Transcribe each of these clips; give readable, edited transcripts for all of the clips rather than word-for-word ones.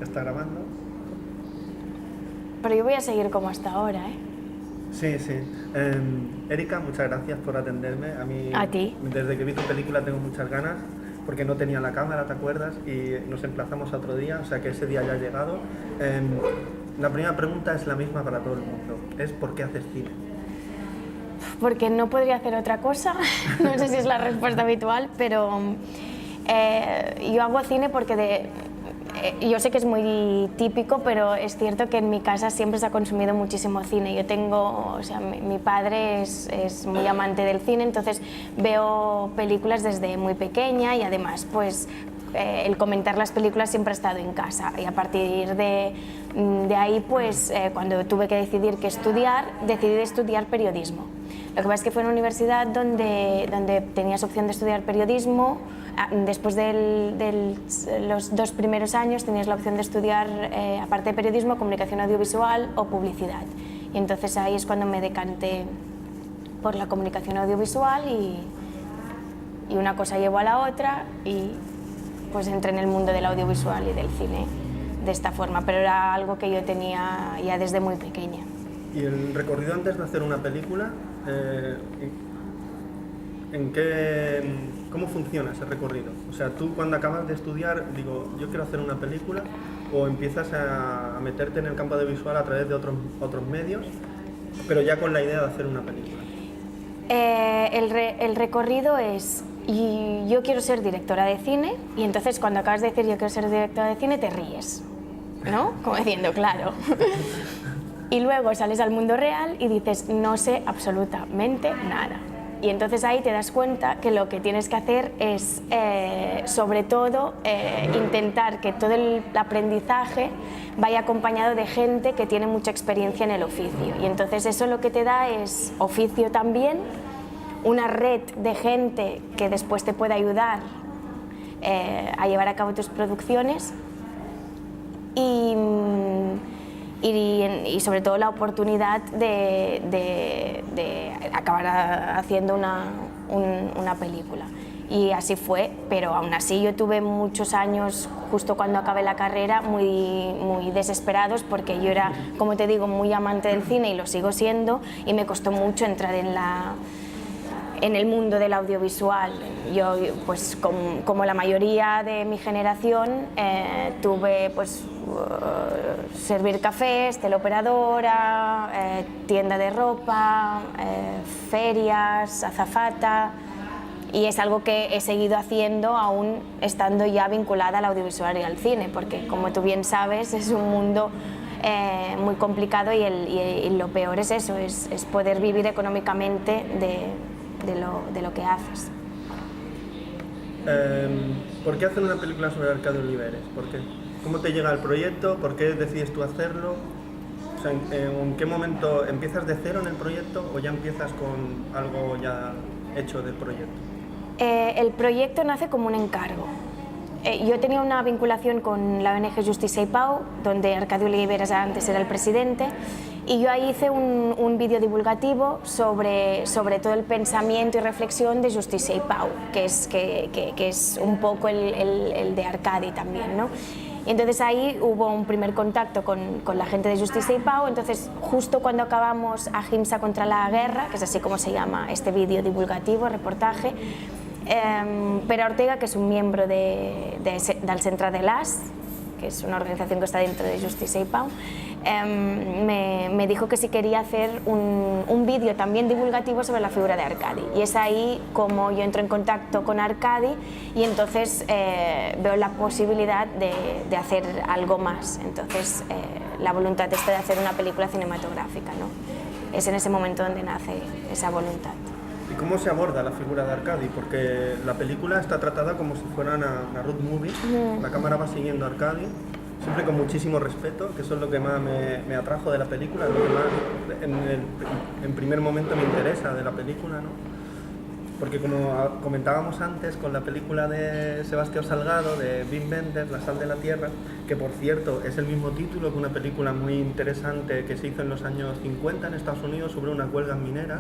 está grabando. Pero yo voy a seguir como hasta ahora, ¿eh? Sí, sí. Erika, muchas gracias por atenderme. A ti. Desde que vi tu película tengo muchas ganas, porque no tenía la cámara, ¿te acuerdas? Y nos emplazamos a otro día, o sea que ese día ya ha llegado. La primera pregunta es la misma para todo el mundo, es ¿por qué haces cine? Porque no podría hacer otra cosa, no sé si es la respuesta habitual, pero yo hago cine porque yo sé que es muy típico, pero es cierto que en mi casa siempre se ha consumido muchísimo cine. Yo tengo, o sea, mi padre es muy amante del cine, entonces veo películas desde muy pequeña y además pues el comentar las películas siempre ha estado en casa, y a partir de ahí pues cuando tuve que decidir qué estudiar, decidí estudiar periodismo. Lo que pasa es que fue en una universidad donde tenías opción de estudiar periodismo. Después de los 2 primeros años tenías la opción de estudiar, aparte de periodismo, comunicación audiovisual o publicidad. Y entonces ahí es cuando me decanté por la comunicación audiovisual y una cosa llevó a la otra y pues entré en el mundo del audiovisual y del cine de esta forma, pero era algo que yo tenía ya desde muy pequeña. ¿Y el recorrido antes de hacer una película, cómo funciona ese recorrido? O sea, tú cuando acabas de estudiar, digo, yo quiero hacer una película, o empiezas a meterte en el campo audiovisual a través de otros medios, pero ya con la idea de hacer una película. El recorrido es, y yo quiero ser directora de cine, y entonces cuando acabas de decir yo quiero ser directora de cine te ríes, ¿no? Como diciendo, claro. Y luego sales al mundo real y dices, no sé absolutamente nada. Y entonces ahí te das cuenta que lo que tienes que hacer es, sobre todo, intentar que todo el aprendizaje vaya acompañado de gente que tiene mucha experiencia en el oficio. Y entonces eso lo que te da es oficio también, una red de gente que después te puede ayudar a llevar a cabo tus producciones y sobre todo la oportunidad de acabar haciendo una película. Y así fue, pero aún así yo tuve muchos años, justo cuando acabé la carrera, muy desesperados, porque yo era, como te digo, muy amante del cine y lo sigo siendo, y me costó mucho entrar en el mundo del audiovisual. Yo, pues como la mayoría de mi generación, tuve pues servir cafés, teleoperadora, tienda de ropa, ferias, azafata, y es algo que he seguido haciendo aún estando ya vinculada al audiovisual y al cine, porque como tú bien sabes es un mundo muy complicado y lo peor es eso, es poder vivir económicamente de lo que haces. ¿Por qué hacer una película sobre Arcadio Oliveres? ¿Por qué? ¿Cómo te llega el proyecto? ¿Por qué decides tú hacerlo? O sea, ¿en qué momento empiezas de cero en el proyecto o ya empiezas con algo ya hecho del proyecto? El proyecto nace como un encargo. Yo tenía una vinculación con la ONG Justícia i Pau, donde Arcadio Oliveres antes era el presidente, y yo ahí hice un vídeo divulgativo sobre todo el pensamiento y reflexión de Justícia i Pau, que es un poco el de Arcadi también, ¿no? Y entonces ahí hubo un primer contacto con la gente de Justícia i Pau. Entonces justo cuando acabamos Ahimsa contra la guerra, que es así como se llama este vídeo divulgativo, reportaje, Pere Ortega, que es un miembro del Centre de l'AS, que es una organización que está dentro de Justícia i Pau, me dijo que si quería hacer un vídeo también divulgativo sobre la figura de Arcadi. Y es ahí como yo entro en contacto con Arcadi y entonces veo la posibilidad de hacer algo más. Entonces la voluntad está de hacer una película cinematográfica, ¿no? Es en ese momento donde nace esa voluntad. ¿Y cómo se aborda la figura de Arcadi? Porque la película está tratada como si fuera una road movie, la cámara va siguiendo a Arcadi, siempre con muchísimo respeto, que eso es lo que más me atrajo de la película, lo que más en primer momento me interesa de la película, ¿no? Porque como comentábamos antes con la película de Sebastián Salgado, de Wim Wenders, La sal de la tierra, que por cierto es el mismo título que una película muy interesante que se hizo en los años 50 en Estados Unidos sobre unas huelgas mineras,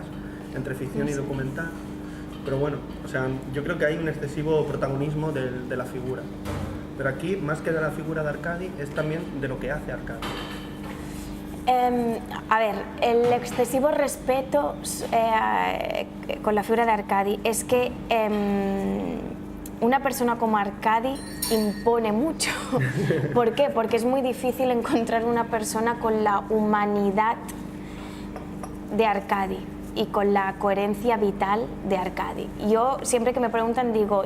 entre ficción y documental, pero bueno, o sea, yo creo que hay un excesivo protagonismo de la figura. Pero aquí, más que de la figura de Arcadi, es también de lo que hace Arcadi. A ver, el excesivo respeto con la figura de Arcadi es que una persona como Arcadi impone mucho. ¿Por qué? Porque es muy difícil encontrar una persona con la humanidad de Arcadi y con la coherencia vital de Arcadi. Yo siempre que me preguntan digo,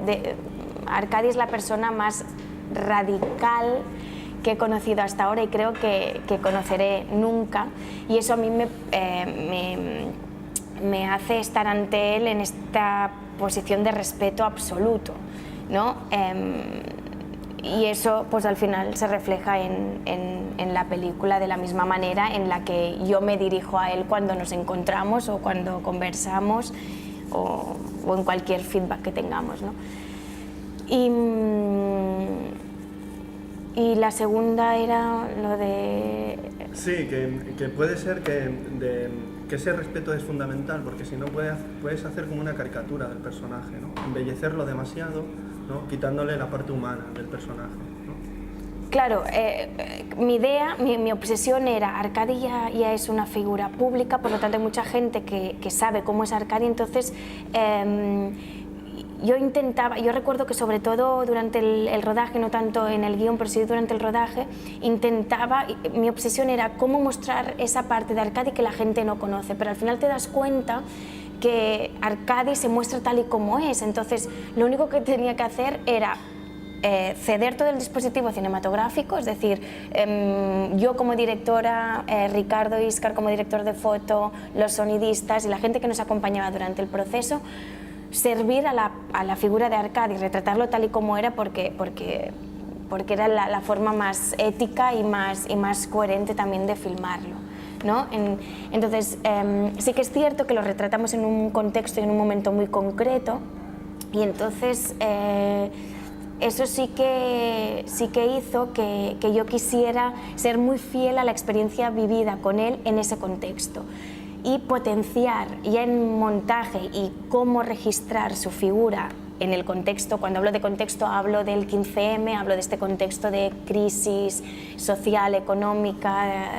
Arcadi es la persona más radical que he conocido hasta ahora y creo que conoceré nunca, y eso a mí me hace estar ante él en esta posición de respeto absoluto, ¿no? Y eso pues al final se refleja en la película de la misma manera en la que yo me dirijo a él cuando nos encontramos o cuando conversamos o en cualquier feedback que tengamos, ¿no? Y la segunda era lo de... Sí, que puede ser que ese respeto es fundamental, porque si no puedes hacer como una caricatura del personaje, ¿no? Embellecerlo demasiado, ¿no? Quitándole la parte humana del personaje, ¿no? Claro, mi idea, mi obsesión era, Arcadi ya es una figura pública, por lo tanto hay mucha gente que sabe cómo es Arcadi, entonces yo recuerdo que sobre todo durante el rodaje, no tanto en el guión, pero sí durante el rodaje, mi obsesión era cómo mostrar esa parte de Arcadi que la gente no conoce, pero al final te das cuenta que Arcadi se muestra tal y como es, entonces lo único que tenía que hacer era ceder todo el dispositivo cinematográfico, es decir, yo como directora, Ricardo Íscar como director de foto, los sonidistas y la gente que nos acompañaba durante el proceso, servir a la figura de Arcadi, retratarlo tal y como era porque era la forma más ética y más coherente también de filmarlo, ¿no? Entonces, sí que es cierto que lo retratamos en un contexto y en un momento muy concreto, y entonces eso sí que hizo que yo quisiera ser muy fiel a la experiencia vivida con él en ese contexto y potenciar ya en montaje y cómo registrar su figura en el contexto. Cuando hablo de contexto hablo del 15M, hablo de este contexto de crisis social, económica,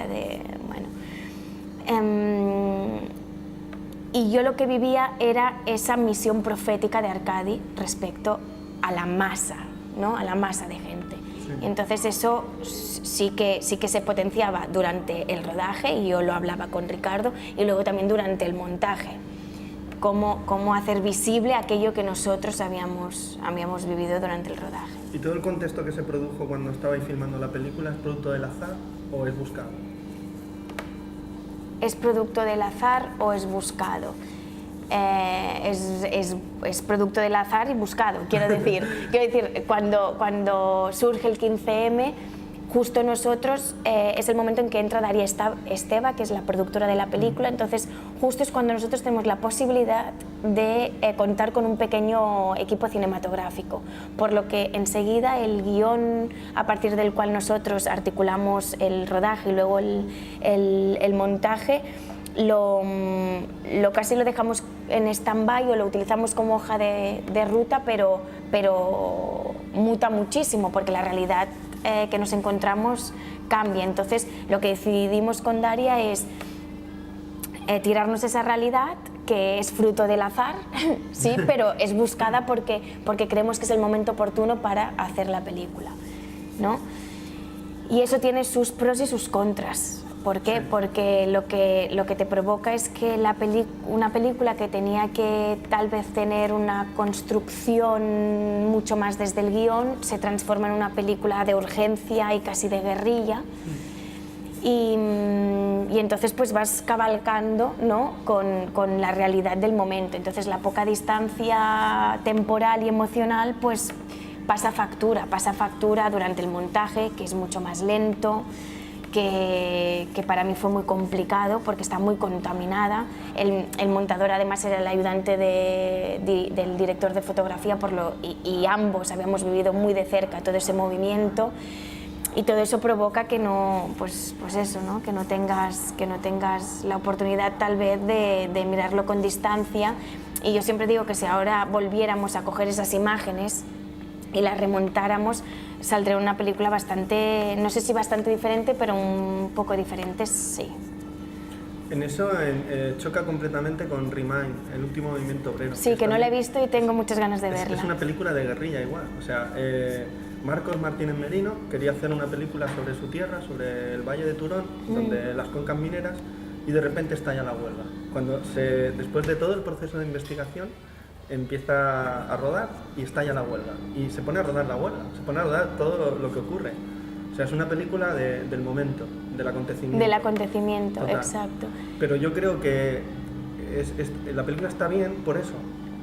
y yo lo que vivía era esa misión profética de Arcadi respecto a la masa, ¿no? A la masa de gente. Sí. Y entonces eso sí que se potenciaba durante el rodaje, y yo lo hablaba con Ricardo, y luego también durante el montaje, cómo hacer visible aquello que nosotros habíamos vivido durante el rodaje. ¿Y todo el contexto que se produjo cuando estabais filmando la película es producto del azar o es buscado? ¿Es producto del azar o es buscado? Es producto del azar y buscado, quiero decir cuando surge el 15M, justo nosotros es el momento en que entra Daria Esteva, que es la productora de la película, entonces justo es cuando nosotros tenemos la posibilidad de contar con un pequeño equipo cinematográfico, por lo que enseguida el guión a partir del cual nosotros articulamos el rodaje y luego el montaje, lo casi lo dejamos en stand-by o lo utilizamos como hoja de ruta, pero muta muchísimo porque la realidad que nos encontramos cambia. Entonces lo que decidimos con Daria es tirarnos esa realidad que es fruto del azar, sí, pero es buscada porque creemos que es el momento oportuno para hacer la película, ¿no? Y eso tiene sus pros y sus contras. ¿Por qué? Porque lo que te provoca es que una película que tenía que tal vez tener una construcción mucho más desde el guión se transforma en una película de urgencia y casi de guerrilla. Y entonces pues vas cabalgando, ¿no? con la realidad del momento. Entonces la poca distancia temporal y emocional pues pasa factura durante el montaje, que es mucho más lento, que para mí fue muy complicado porque está muy contaminada. El montador además era el ayudante del director de fotografía, y ambos habíamos vivido muy de cerca todo ese movimiento, y todo eso provoca que no, pues eso, ¿no? que no tengas la oportunidad tal vez de mirarlo con distancia. Y yo siempre digo que si ahora volviéramos a coger esas imágenes y las remontáramos, saldrá una película bastante, no sé si bastante diferente, pero un poco diferente, sí. En eso choca completamente con Remind, el último movimiento obrero. Sí, que no la he visto y tengo muchas ganas de verla. Es una película de guerrilla igual, o sea, Marcos Martínez Merino quería hacer una película sobre su tierra, sobre el Valle de Turón, donde las cuencas mineras, y de repente estalla la huelga. Después de todo el proceso de investigación, empieza a rodar y estalla la huelga. Y se pone a rodar la huelga, se pone a rodar todo lo que ocurre. O sea, es una película del momento, del acontecimiento. Del acontecimiento, total. Exacto. Pero yo creo que la película está bien por eso.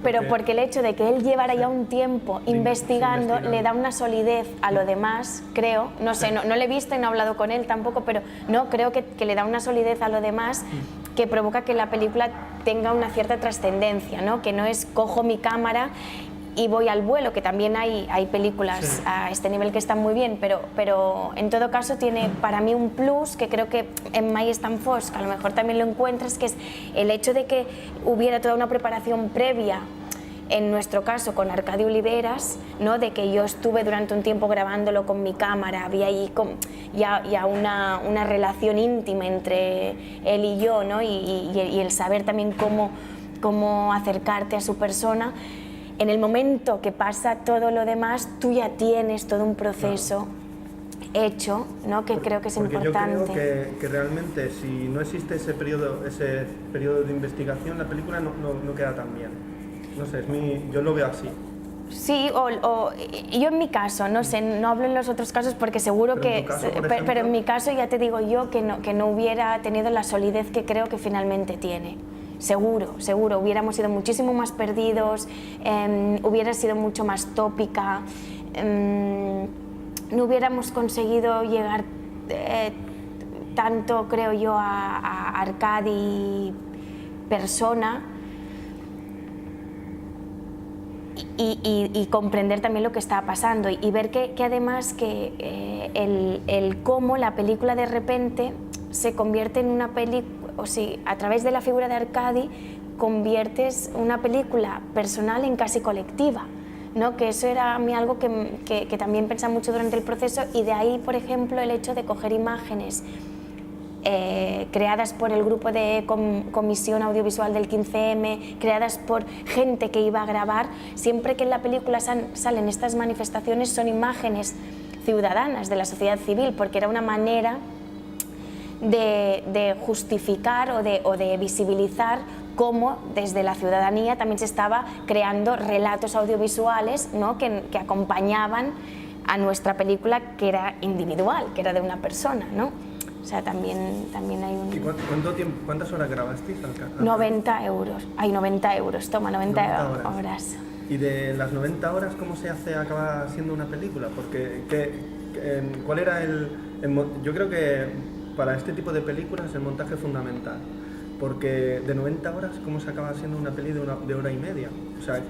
Pero porque el hecho de que él llevara ya un tiempo investigando le da una solidez a lo demás, creo. No sé, no le he visto y no he hablado con él tampoco, pero no, creo que le da una solidez a lo demás que provoca que la película tenga una cierta trascendencia, ¿no? Que no es cojo mi cámara y voy al vuelo, que también hay películas a este nivel que están muy bien, pero en todo caso tiene para mí un plus que creo que en My Stan Foss, que a lo mejor también lo encuentras, que es el hecho de que hubiera toda una preparación previa, en nuestro caso con Arcadi Oliveras, ¿no? De que yo estuve durante un tiempo grabándolo con mi cámara, había ahí ya una relación íntima entre él y yo, ¿no? y el saber también cómo acercarte a su persona. En el momento que pasa todo lo demás, tú ya tienes todo un proceso hecho, ¿no? Que creo que es importante. Yo creo que realmente si no existe ese periodo de investigación, la película no queda tan bien. No sé, yo lo veo así. Sí, y yo en mi caso, no sé, no hablo en los otros casos porque seguro pero en mi caso ya te digo yo que no hubiera tenido la solidez que creo que finalmente tiene. Seguro, hubiéramos sido muchísimo más perdidos, hubiera sido mucho más tópica, no hubiéramos conseguido llegar tanto, creo yo, a Arcadi persona y comprender también lo que estaba pasando y ver que además que el cómo la película de repente se convierte en una película, o sea, a través de la figura de Arcadi conviertes una película personal en casi colectiva, ¿no? Que eso era a mí algo que también pensaba mucho durante el proceso y de ahí, por ejemplo, el hecho de coger imágenes creadas por el grupo de comisión audiovisual del 15M, creadas por gente que iba a grabar. Siempre que en la película salen estas manifestaciones son imágenes ciudadanas de la sociedad civil, porque era una manera de justificar o de visibilizar cómo desde la ciudadanía también se estaba creando relatos audiovisuales, ¿no? que acompañaban a nuestra película, que era individual, que era de una persona, ¿no? O sea, también hay un... ¿Y cuántas horas grabasteis? 90 euros. Ay, 90 euros, toma, 90 horas. ¿Y de las 90 horas cómo se acaba siendo una película? Porque, ¿cuál era yo creo que para este tipo de películas el montaje es fundamental, porque de 90 horas, ¿cómo se acaba siendo una peli de hora y media? O sea,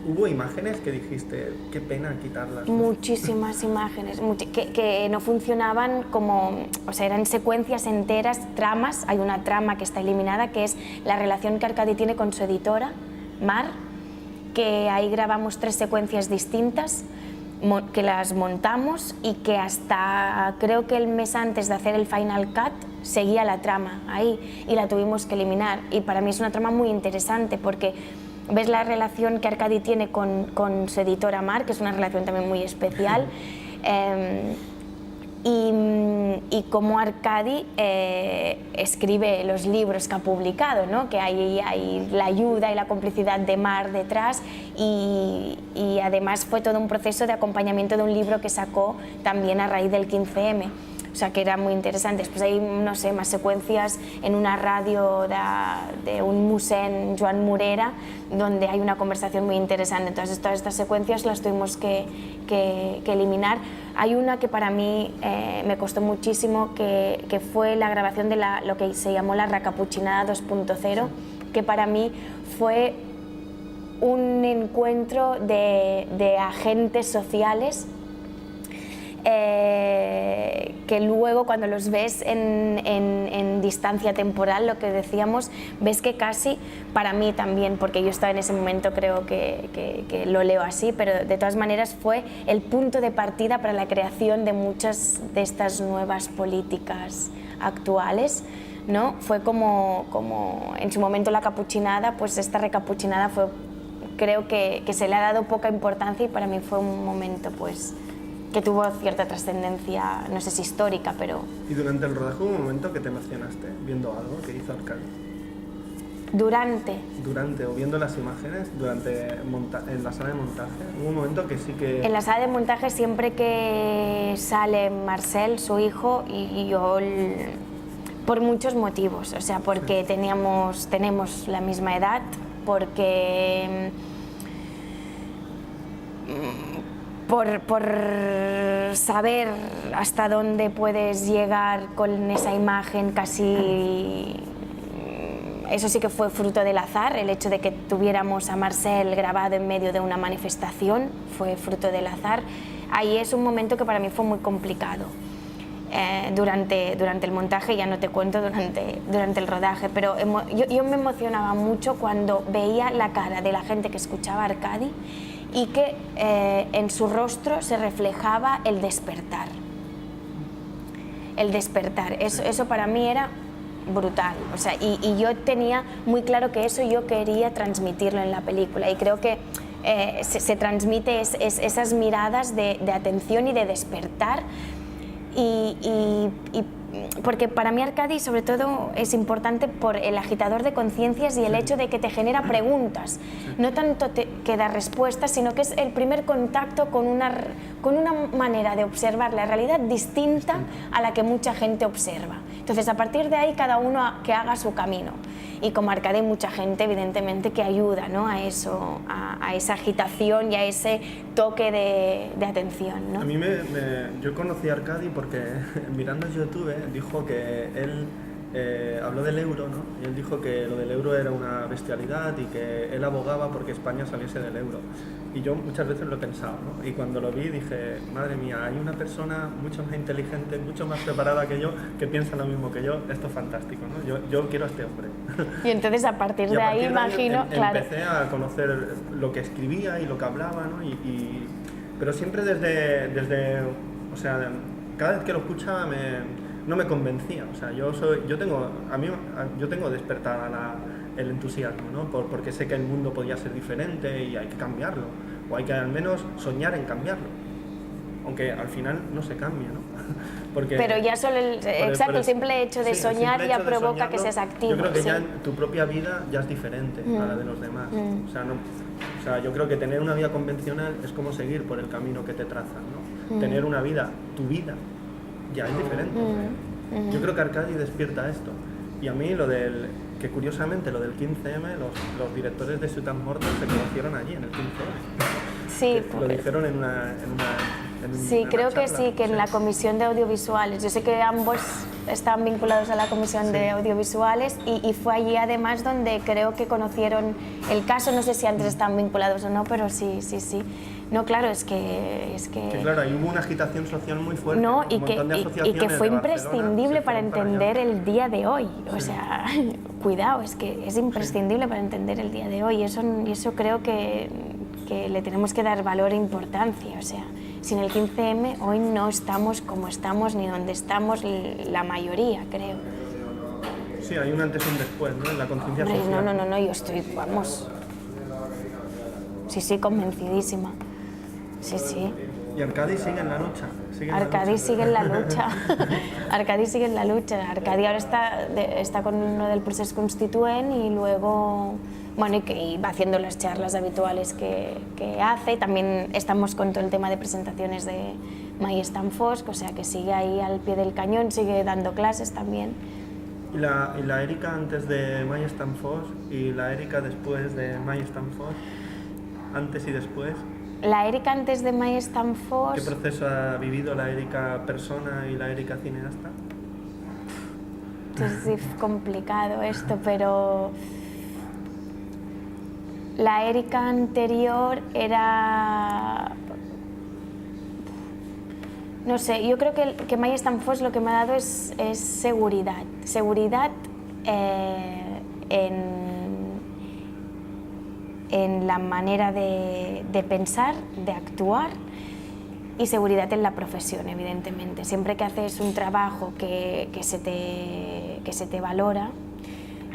¿hubo imágenes que dijiste, qué pena quitarlas? Muchísimas imágenes, que no funcionaban como, o sea, eran secuencias enteras, tramas. Hay una trama que está eliminada, que es la relación que Arcadi tiene con su editora, Mar, que ahí grabamos 3 secuencias distintas, que las montamos y que hasta creo que el mes antes de hacer el Final Cut seguía la trama ahí y la tuvimos que eliminar. Y para mí es una trama muy interesante porque ves la relación que Arcadi tiene con su editora Mar, que es una relación también muy especial, y cómo Arcadi escribe los libros que ha publicado, ¿no? Que hay la ayuda y la complicidad de Mar detrás y además fue todo un proceso de acompañamiento de un libro que sacó también a raíz del 15M. O sea, que era muy interesante. Después hay, no sé, más secuencias en una radio de un musén, Joan Morera, donde hay una conversación muy interesante. Entonces, todas estas secuencias las tuvimos que eliminar. Hay una que para mí me costó muchísimo, que fue la grabación de lo que se llamó la Racapuchinada 2.0, que para mí fue un encuentro de agentes sociales que luego cuando los ves en distancia temporal, lo que decíamos, ves que casi, para mí también, porque yo estaba en ese momento, creo que lo leo así, pero de todas maneras fue el punto de partida para la creación de muchas de estas nuevas políticas actuales, ¿no? Fue como en su momento la capuchinada, pues esta recapuchinada fue, creo que se le ha dado poca importancia y para mí fue un momento pues que tuvo cierta trascendencia, no sé si histórica, pero... ¿Y durante el rodaje hubo un momento que te emocionaste viendo algo que hizo Arcadi? Durante o viendo las imágenes, en la sala de montaje, hubo un momento que sí que... En la sala de montaje siempre que sale Marcel, su hijo, y yo... Por muchos motivos, o sea, porque tenemos la misma edad, porque... Por saber hasta dónde puedes llegar con esa imagen casi... Eso sí que fue fruto del azar, el hecho de que tuviéramos a Marcel grabado en medio de una manifestación fue fruto del azar. Ahí es un momento que para mí fue muy complicado. Durante el montaje, ya no te cuento durante el rodaje, pero yo me emocionaba mucho cuando veía la cara de la gente que escuchaba a Arcadi y que en su rostro se reflejaba el despertar. El despertar, eso para mí era brutal, o sea, y yo tenía muy claro que eso yo quería transmitirlo en la película y creo que se transmite esas miradas de atención y de despertar. Porque para mí Arcadi sobre todo es importante por el agitador de conciencias y el hecho de que te genera preguntas, no tanto que da respuestas, sino que es el primer contacto con una manera de observar la realidad distinta a la que mucha gente observa. Entonces a partir de ahí cada uno que haga su camino. Y como Arcadi hay mucha gente evidentemente que ayuda, ¿no? A eso, a esa agitación y a ese toque de atención, ¿no? A mí yo conocí a Arcadi porque mirando YouTube dijo que él habló del euro, ¿no? Y él dijo que lo del euro era una bestialidad y que él abogaba porque España saliese del euro. Y yo muchas veces lo he pensado, ¿no? Y cuando lo vi dije, madre mía, hay una persona mucho más inteligente, mucho más preparada que yo, que piensa lo mismo que yo, esto es fantástico, ¿no? Yo quiero a este hombre. Y entonces a partir de ahí, imagino, claro. Empecé a conocer lo que escribía y lo que hablaba, ¿no? Pero siempre desde, o sea, cada vez que lo escuchaba no me convencía, o sea, yo tengo despertada el entusiasmo, ¿no? Porque sé que el mundo podía ser diferente y hay que cambiarlo, o hay que al menos soñar en cambiarlo, aunque al final no se cambia, ¿no? Pero ya solo el simple hecho de soñar ya provoca que seas activo. Yo creo que ya en tu propia vida ya es diferente a la de los demás, o sea, yo creo que tener una vida convencional es como seguir por el camino que te trazan, ¿no? Tener una vida, tu vida, ya es diferente. Yo creo que Arcadi despierta esto. Y a mí que curiosamente lo del 15M, los directores de Ciutat Morta se conocieron allí en el 15M. Sí, lo dijeron en una sí, creo charla. Que sí, que en la comisión de audiovisuales. Yo sé que ambos están vinculados a la comisión de audiovisuales y fue allí además donde creo que conocieron el caso, no sé si antes estaban vinculados o no, pero sí. No, claro, es que claro, ahí hubo una agitación social muy fuerte. No, y que fue imprescindible para entender el día de hoy. O sea, cuidado, es que es imprescindible para entender el día de hoy. Y eso creo que le tenemos que dar valor e importancia. O sea, sin el 15M hoy no estamos como estamos ni donde estamos la mayoría, creo. Sí, hay un antes y un después, ¿no? En la conciencia social. No, yo estoy, vamos... Sí, convencidísima. Sí. Y Arcadi sigue en la lucha. Arcadi sigue en la lucha. Arcadi sigue en la lucha. Arcadi ahora está con uno del proceso constituent y luego, bueno, y va haciendo las charlas habituales que hace. También estamos con todo el tema de presentaciones de Mai Stan Fosc, o sea que sigue ahí al pie del cañón, sigue dando clases también. ¿Y la Erika antes de Mai Stan Fosc y la Erika después de Mai Stan Fosc? Antes y después. La Erika antes de Mai Stan Fosc... ¿Qué proceso ha vivido la Erika persona y la Erika cineasta? Es complicado esto, pero... La Erika anterior era... No sé, yo creo que Maya Stanfos lo que me ha dado es seguridad. Seguridad en la manera de pensar, de actuar, y seguridad en la profesión, evidentemente. Siempre que haces un trabajo que se te valora,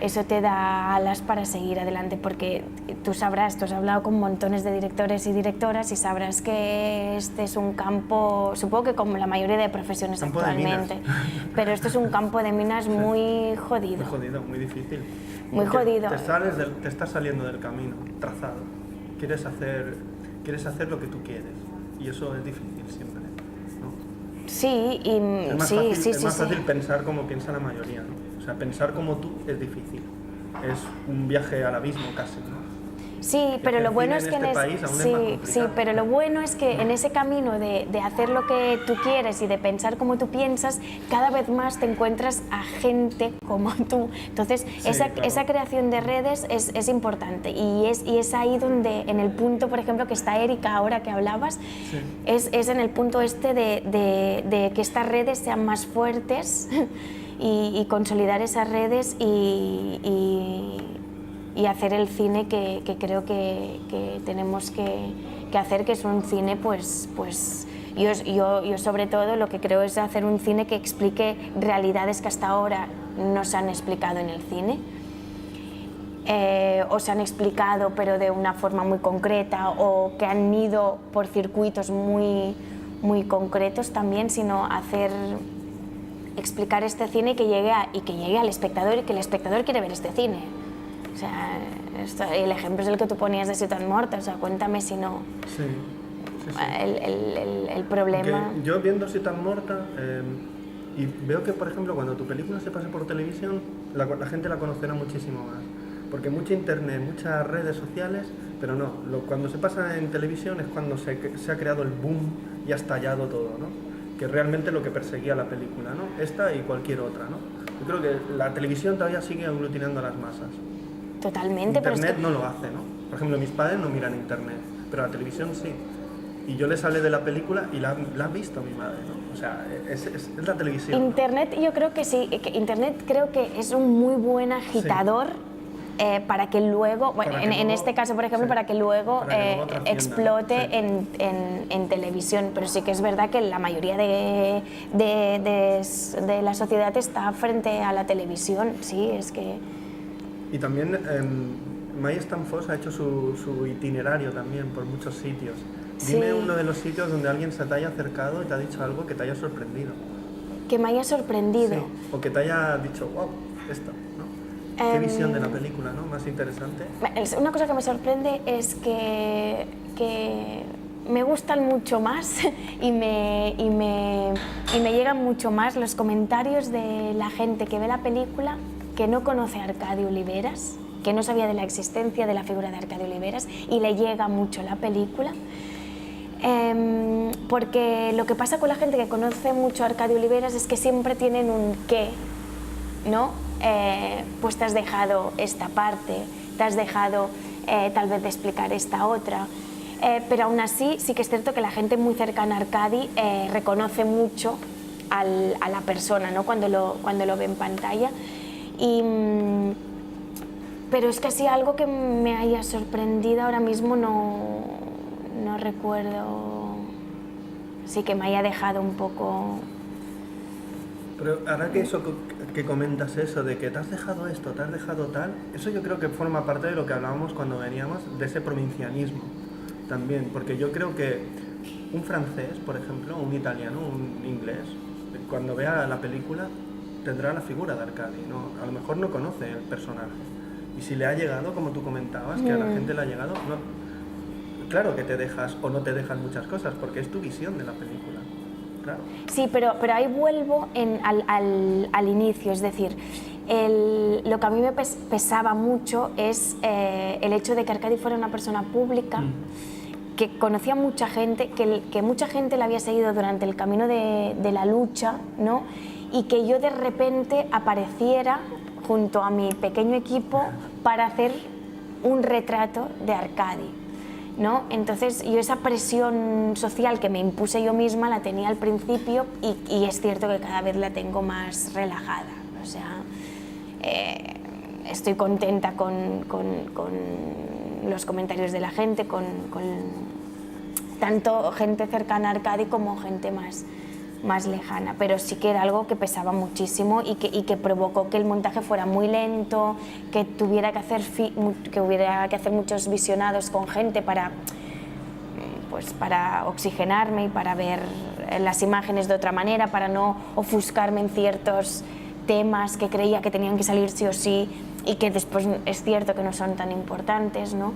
eso te da alas para seguir adelante, porque tú sabrás, tú has hablado con montones de directores y directoras y sabrás que este es un campo, supongo que como la mayoría de profesiones campo actualmente, pero esto es un campo de minas muy jodido. Muy jodido, muy difícil. Muy Porque jodido. Te estás saliendo del camino trazado. Quieres hacer lo que tú quieres y eso es difícil siempre, ¿no? Sí, y es más fácil pensar como piensa la mayoría, ¿no? O sea, pensar como tú es difícil. Es un viaje al abismo casi, ¿no? Sí, pero lo bueno es que pero lo bueno es que en ese camino de hacer lo que tú quieres y de pensar como tú piensas, cada vez más te encuentras a gente como tú. Entonces, esa creación de redes es importante y es ahí donde, en el punto, por ejemplo, que está Erika ahora que hablabas, es en el punto este de que estas redes sean más fuertes y consolidar esas redes y hacer el cine que creo que tenemos que hacer, que es un cine, pues yo sobre todo lo que creo es hacer un cine que explique realidades que hasta ahora no se han explicado en el cine, o se han explicado pero de una forma muy concreta, o que han ido por circuitos muy concretos también, sino explicar este cine y que llegue al espectador y que el espectador quiere ver este cine. O sea, el ejemplo es el que tú ponías de Ciutat Morta, o sea, cuéntame si no. Sí. El problema. Porque yo viendo Ciutat Morta y veo que, por ejemplo, cuando tu película se pase por televisión, la gente la conocerá muchísimo más. Porque mucho internet, muchas redes sociales, pero no, cuando se pasa en televisión es cuando se ha creado el boom y ha estallado todo, ¿no? Que realmente lo que perseguía la película, ¿no? Esta y cualquier otra, ¿no? Yo creo que la televisión todavía sigue aglutinando a las masas. Totalmente. Internet no lo hace, ¿no? Por ejemplo, mis padres no miran internet, pero la televisión sí. Y yo les hablé de la película y la ha visto mi madre, ¿no? O sea, es la televisión. Internet, ¿no? Yo creo que sí. Internet creo que es un muy buen agitador. Sí. Para que luego, en este caso por ejemplo, para que luego explote, ¿no? en televisión, pero sí que es verdad que la mayoría de la sociedad está frente a la televisión, sí, es que... Y también Maya Stanfos ha hecho su itinerario también por muchos sitios. Dime uno de los sitios donde alguien se te haya acercado y te ha dicho algo que te haya sorprendido. Que me haya sorprendido. Sí, o que te haya dicho, wow, esto. ¿Qué visión de la película, ¿no? Más interesante? Una cosa que me sorprende es que me gustan mucho más y me llegan mucho más los comentarios de la gente que ve la película que no conoce a Arcadio Oliveras, que no sabía de la existencia de la figura de Arcadio Oliveras y le llega mucho la película. Porque lo que pasa con la gente que conoce mucho a Arcadio Oliveras es que siempre tienen un qué, ¿no? Pues te has dejado esta parte, te has dejado tal vez de explicar esta otra, pero aún así sí que es cierto que la gente muy cercana a Arcadi reconoce mucho a la persona, ¿no? cuando lo ve en pantalla, pero es que así algo que me haya sorprendido ahora mismo no recuerdo, sí que me haya dejado un poco... Pero ahora que comentas eso, de que te has dejado esto, te has dejado tal, eso yo creo que forma parte de lo que hablábamos cuando veníamos, de ese provincianismo también, porque yo creo que un francés, por ejemplo, un italiano, un inglés, cuando vea la película tendrá la figura de Arcadi, ¿no? A lo mejor no conoce el personaje, y si le ha llegado, como tú comentabas, que a la gente le ha llegado, no, claro que te dejas o no te dejas muchas cosas, porque es tu visión de la película. Claro. Sí, pero ahí vuelvo al inicio, es decir, lo que a mí me pesaba mucho es el hecho de que Arcadi fuera una persona pública, que conocía a mucha gente, que mucha gente la había seguido durante el camino de la lucha, ¿no? Y que yo de repente apareciera junto a mi pequeño equipo para hacer un retrato de Arcadi. ¿no? Entonces yo esa presión social que me impuse yo misma la tenía al principio y es cierto que cada vez la tengo más relajada. O sea, estoy contenta con los comentarios de la gente, con tanto gente cercana a Arcadi como gente más lejana, pero sí que era algo que pesaba muchísimo y que provocó que el montaje fuera muy lento, que tuviera que hubiera que hacer muchos visionados con gente para oxigenarme y para ver las imágenes de otra manera, para no ofuscarme en ciertos temas que creía que tenían que salir sí o sí y que después es cierto que no son tan importantes, ¿no?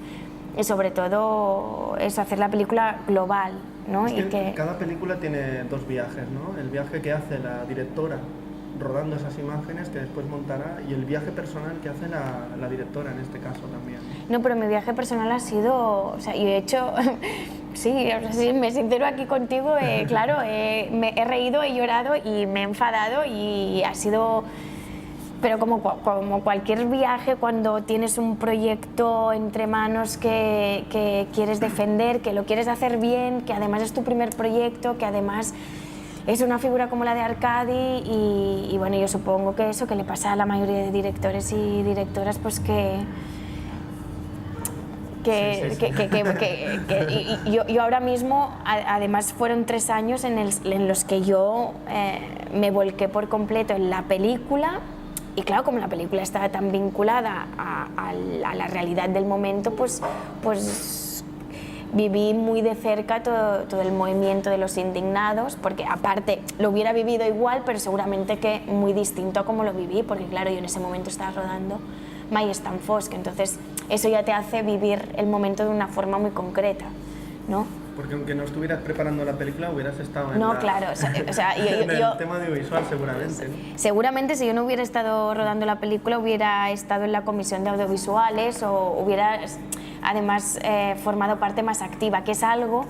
Y sobre todo es hacer la película global, ¿no? Es que cada película tiene dos viajes, ¿no? El viaje que hace la directora rodando esas imágenes que después montará y el viaje personal que hace la directora en este caso también. No, pero mi viaje personal ha sido, o sea, yo he hecho, sí, o sea, si me sincero aquí contigo, claro, me he reído, he llorado y me he enfadado y ha sido... Pero como cualquier viaje, cuando tienes un proyecto entre manos que quieres defender, que lo quieres hacer bien, que además es tu primer proyecto, que además es una figura como la de Arcadi y bueno, yo supongo que eso que le pasa a la mayoría de directores y directoras, pues yo ahora mismo, además fueron 3 años en los que yo me volqué por completo en la película. Y claro, como la película estaba tan vinculada a la realidad del momento, pues viví muy de cerca todo el movimiento de los indignados, porque aparte lo hubiera vivido igual, pero seguramente que muy distinto a como lo viví, porque claro, yo en ese momento estaba rodando Mai és tan fosc, entonces eso ya te hace vivir el momento de una forma muy concreta, ¿no? Porque aunque no estuvieras preparando la película, hubieras estado en claro, o sea, en el tema audiovisual seguramente, ¿no? Seguramente si yo no hubiera estado rodando la película, hubiera estado en la comisión de audiovisuales o hubiera además formado parte más activa, que es algo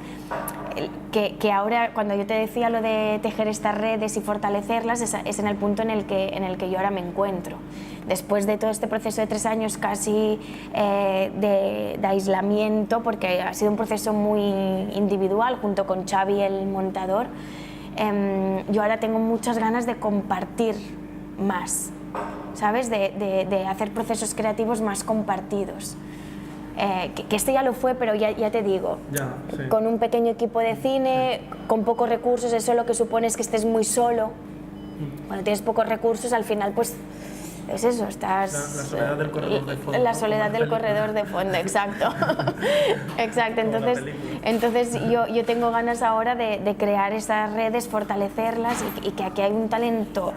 que ahora, cuando yo te decía lo de tejer estas redes y fortalecerlas, es en el punto en el que yo ahora me encuentro. Después de todo este proceso de 3 años casi de aislamiento, porque ha sido un proceso muy individual, junto con Xavi, el montador, yo ahora tengo muchas ganas de compartir más, ¿sabes? De hacer procesos creativos más compartidos. Que este ya lo fue, pero ya te digo, sí. Con un pequeño equipo de cine, con pocos recursos, eso lo que supone es que estés muy solo. Cuando tienes pocos recursos, al final pues es eso, estás... La soledad del corredor de fondo. La soledad del corredor de fondo, exacto. Exacto, entonces yo tengo ganas ahora de crear esas redes, fortalecerlas y que aquí hay un talento,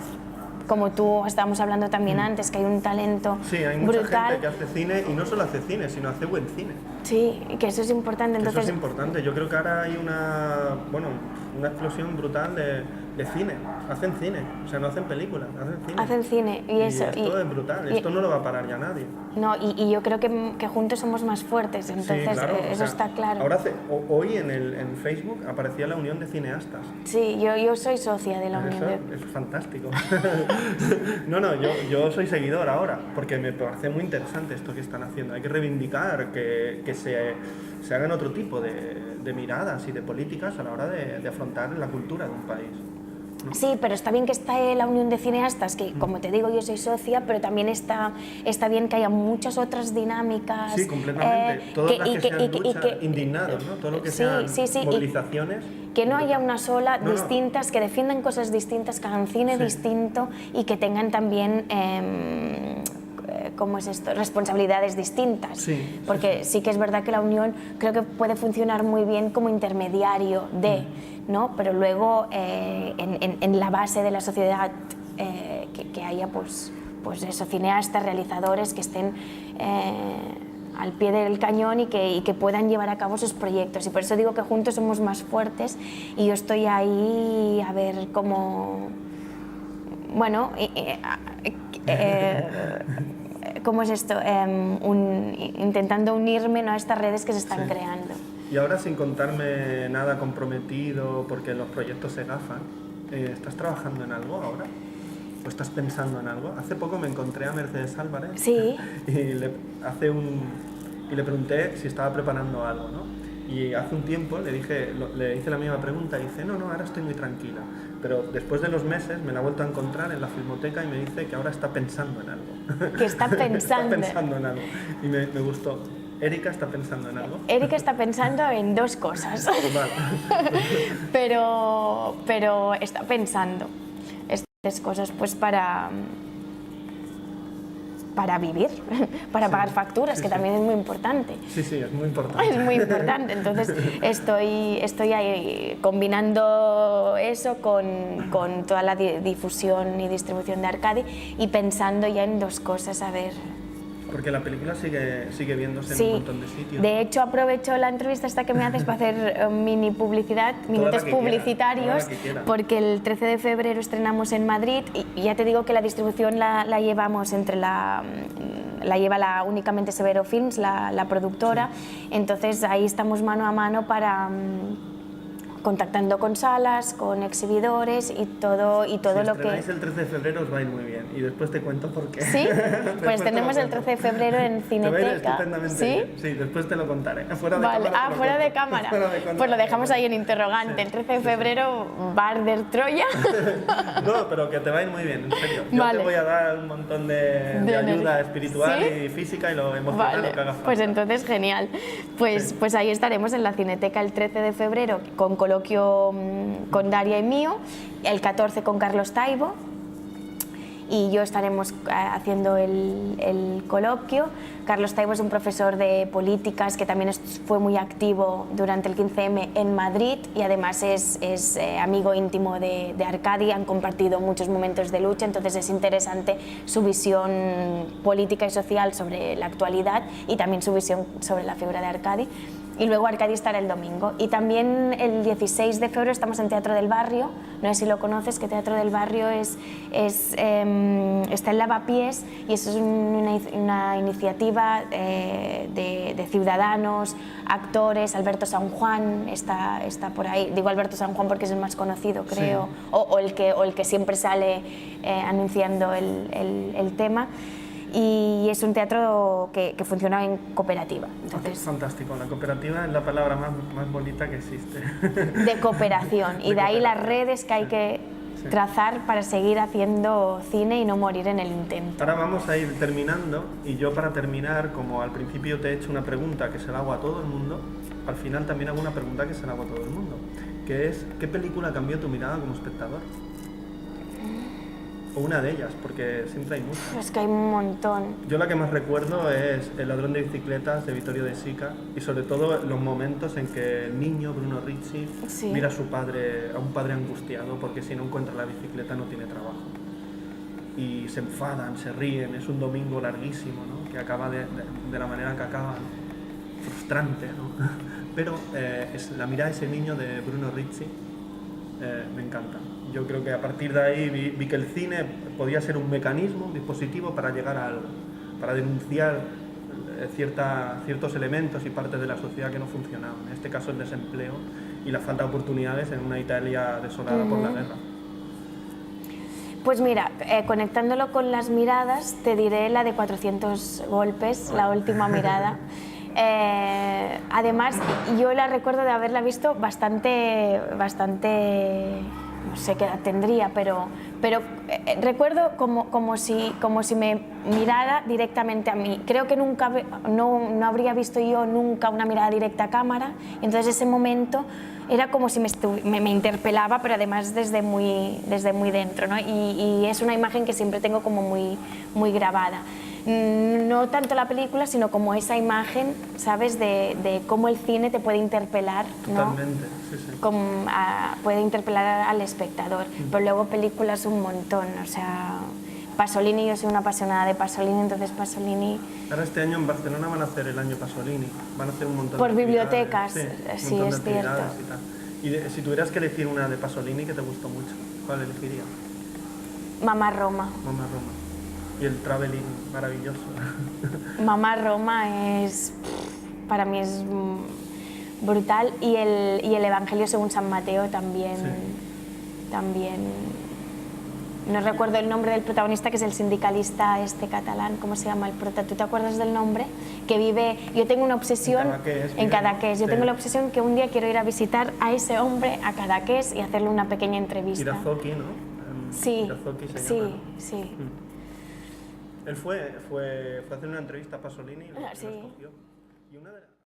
como tú estábamos hablando también antes, que hay un talento brutal. Sí, hay mucha gente que hace cine y no solo hace cine, sino hace buen cine. Sí, que eso es importante. Entonces, eso es importante. Yo creo que ahora hay una explosión brutal de cine. Hacen cine, o sea, no hacen películas, hacen cine. Hacen cine y eso. Esto es brutal, esto no lo va a parar ya nadie. No, y yo creo que juntos somos más fuertes, entonces sí, claro, eso está claro. Ahora hoy en Facebook aparecía la Unión de Cineastas. Sí, yo soy socia de la Unión. Es fantástico. No, yo soy seguidor ahora, porque me parece muy interesante esto que están haciendo. Hay que reivindicar que se hagan otro tipo de miradas y de políticas a la hora de afrontar la cultura de un país. ¿No? Sí, pero está bien que esté la Unión de Cineastas, que como te digo yo soy socia, pero también está bien que haya muchas otras dinámicas. Sí, completamente. Todas las que sean luchas, indignados, ¿no? Todo lo que sean movilizaciones. Que no haya una sola, distintas, que defiendan cosas distintas, que hagan cine distinto y que tengan también... ¿cómo es esto? Responsabilidades distintas, porque sí que es verdad que la Unión creo que puede funcionar muy bien como intermediario ¿no? Pero luego en la base de la sociedad que haya pues eso, cineastas, realizadores que estén al pie del cañón y que puedan llevar a cabo sus proyectos, y por eso digo que juntos somos más fuertes y yo estoy ahí a ver cómo, bueno, ¿cómo es esto? Intentando unirme, ¿no?, a estas redes que se están creando. Y ahora, sin contarme nada comprometido, porque los proyectos se gafan, ¿estás trabajando en algo ahora? ¿O estás pensando en algo? Hace poco me encontré a Mercedes Álvarez y le pregunté si estaba preparando algo, ¿no? Y hace un tiempo le hice la misma pregunta y dice, no, ahora estoy muy tranquila. Pero después de los meses me la he vuelto a encontrar en la Filmoteca y me dice que ahora está pensando en algo. Que está pensando. Está pensando en algo. Y me gustó. Erika está pensando en algo. Erika está pensando en 2 cosas. Vale. pero está pensando estas cosas pues para vivir, para pagar facturas, que también es muy importante. Sí, es muy importante. Es muy importante, entonces estoy ahí combinando eso con toda la difusión y distribución de Arcadi y pensando ya en 2 cosas, a ver. Porque la película sigue viéndose en un montón de sitios. De hecho aprovecho la entrevista esta que me haces para hacer mini publicidad, minutos publicitarios, porque el 13 de febrero estrenamos en Madrid y ya te digo que la distribución la llevamos la lleva únicamente Severo Films, la productora, entonces ahí estamos mano a mano para contactando con salas, con exhibidores y todo si lo que... Si estrenáis el 13 de febrero os va a ir muy bien y después te cuento por qué. ¿Sí? Pues tenemos el 13 de febrero en Cineteca. Te va a ir estupendamente. ¿Sí? Sí, después te lo contaré. Fuera de vale. cámara. Fuera de cámara. Pues lo dejamos ahí en interrogante. El 13 de febrero va a arder Troya. No, pero que te va a ir muy bien, en serio. Yo te voy a dar un montón de ayuda espiritual y física y lo emocional, lo que haga falta. Pues entonces genial. Pues ahí estaremos en la Cineteca el 13 de febrero con coloquio con Daria y mío, el 14 con Carlos Taibo y yo estaremos haciendo el coloquio. Carlos Taibo es un profesor de políticas que también fue muy activo durante el 15M en Madrid y además es amigo íntimo de Arcadi, han compartido muchos momentos de lucha, entonces es interesante su visión política y social sobre la actualidad y también su visión sobre la figura de Arcadi. Y luego Arcadi estará el domingo. Y también el 16 de febrero estamos en Teatro del Barrio, no sé si lo conoces, que Teatro del Barrio está en Lavapiés y eso es una iniciativa de ciudadanos, actores. Alberto San Juan está por ahí, digo Alberto San Juan porque es el más conocido, creo, sí. o el que siempre sale anunciando el tema. Y es un teatro que funciona en cooperativa. Entonces, fantástico, la cooperativa es la palabra más bonita que existe. De cooperación, y de ahí las redes que hay que trazar para seguir haciendo cine y no morir en el intento. Ahora vamos a ir terminando y yo para terminar, como al principio te he hecho una pregunta que se la hago a todo el mundo, al final también hago una pregunta que se la hago a todo el mundo, que es ¿qué película cambió tu mirada como espectador? O una de ellas, porque siempre hay muchas. Es que hay un montón. Yo la que más recuerdo es El ladrón de bicicletas de Vittorio De Sica y sobre todo los momentos en que el niño, Bruno Ricci, mira a un padre angustiado porque si no encuentra la bicicleta no tiene trabajo. Y se enfadan, se ríen, es un domingo larguísimo, ¿no? Que acaba de la manera que acaba, ¿no? Frustrante, ¿no? Pero la mirada de ese niño de Bruno Ricci me encanta. Yo creo que a partir de ahí vi que el cine podía ser un mecanismo, un dispositivo para llegar a algo, para denunciar ciertos elementos y partes de la sociedad que no funcionaban. En este caso el desempleo y la falta de oportunidades en una Italia desolada por la guerra. Pues mira, conectándolo con las miradas, te diré la de 400 golpes, la última mirada. Además, yo la recuerdo de haberla visto bastante no sé qué edad tendría, pero recuerdo como si me mirara directamente a mí. Creo que nunca no habría visto yo nunca una mirada directa a cámara, entonces ese momento era como si me interpelaba, pero además desde muy dentro, ¿no? Y es una imagen que siempre tengo como muy grabada. No tanto la película, sino como esa imagen, ¿sabes? De cómo el cine te puede interpelar, ¿no? Totalmente, sí. Puede interpelar al espectador, pero luego películas un montón, o sea, Pasolini, yo soy una apasionada de Pasolini, entonces Pasolini... Ahora este año en Barcelona van a hacer el año Pasolini, van a hacer un montón por de bibliotecas, sí, es cierto. Y si tuvieras que elegir una de Pasolini que te gustó mucho, ¿cuál elegirías? Mamá Roma. Mamá Roma. Y el traveling maravilloso. Mamá Roma para mí es brutal y el Evangelio según San Mateo también No recuerdo el nombre del protagonista, que es el sindicalista este catalán, ¿cómo se llama el prota? ¿Tú te acuerdas del nombre? Que vive... Yo tengo una obsesión... En Cadaqués. Yo tengo la obsesión que un día quiero ir a visitar a ese hombre, a Cadaqués, y hacerle una pequeña entrevista. Irazoki, ¿no? Sí, Irazoki se sí, llama. sí. Él fue a hacer una entrevista a Pasolini y lo Sí. escogió. Y una de